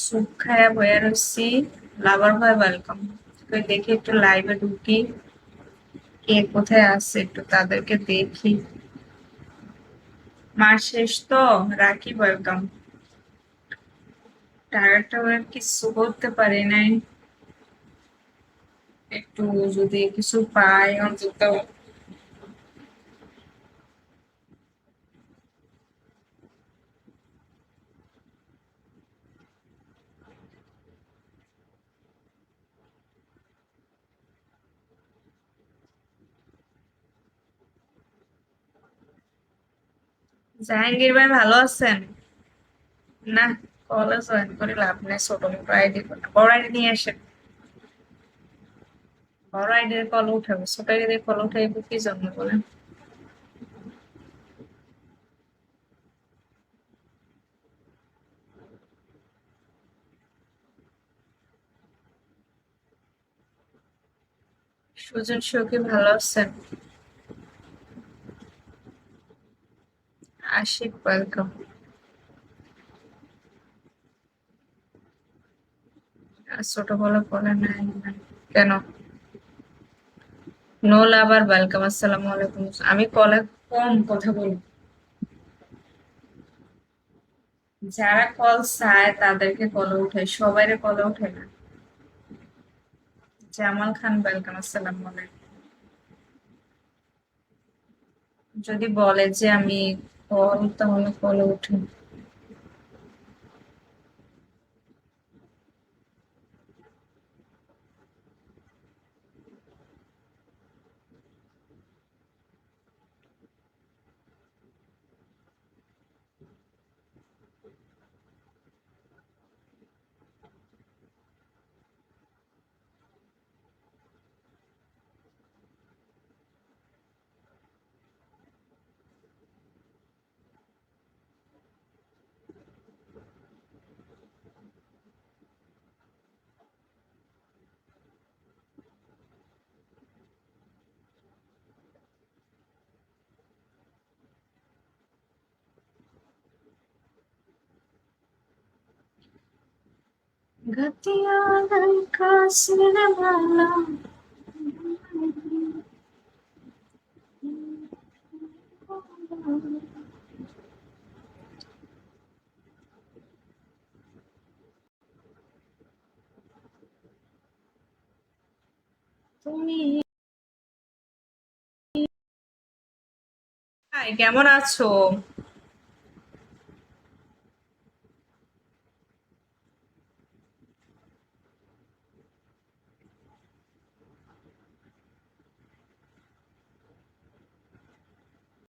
Soup খায়া বইয়া রইছি। লাভার ভাই ওয়েলকাম। দেখি একটু লাইভে ঢুকি, কে কোথায় আছে একটু তাদেরকে দেখি। মাস শেষ তো, রাখি ওয়েলকাম। টায়ারটা ওর কিছু করতে পারি নাই, একটু যদি কিছু পাই অন্তত। জাহাঙ্গীর ভাই ভালো আছেন? না, কলেজ জয়েন করে লাভ নেই, ছোট মোটো আইডি, বড় আইডি নিয়ে আসেন। বড় আইডির কল উঠাবো, ছোট আইডির কল উঠাইবো কি জন্য বলেন? সুজন সখী ভালো আছেন? আশিক ওয়েলকাম। ছোট বলে বলে নাই নাই। কেন? নোল আবার ওয়েলকাম, আসসালামু আলাইকুম। আমি কলে কম কথা বলি, যারা কল চায় তাদেরকে কলে উঠাই, সবাইরে কলে উঠাই না। জামাল খান ওয়েলকাম, আসসালামু আলাইকুম। যদি বলে যে আমি কল, তাহলে কলে উঠে। গতিয়া লঙ্কা সিনেমা। তুমি হাই, কেমন আছো?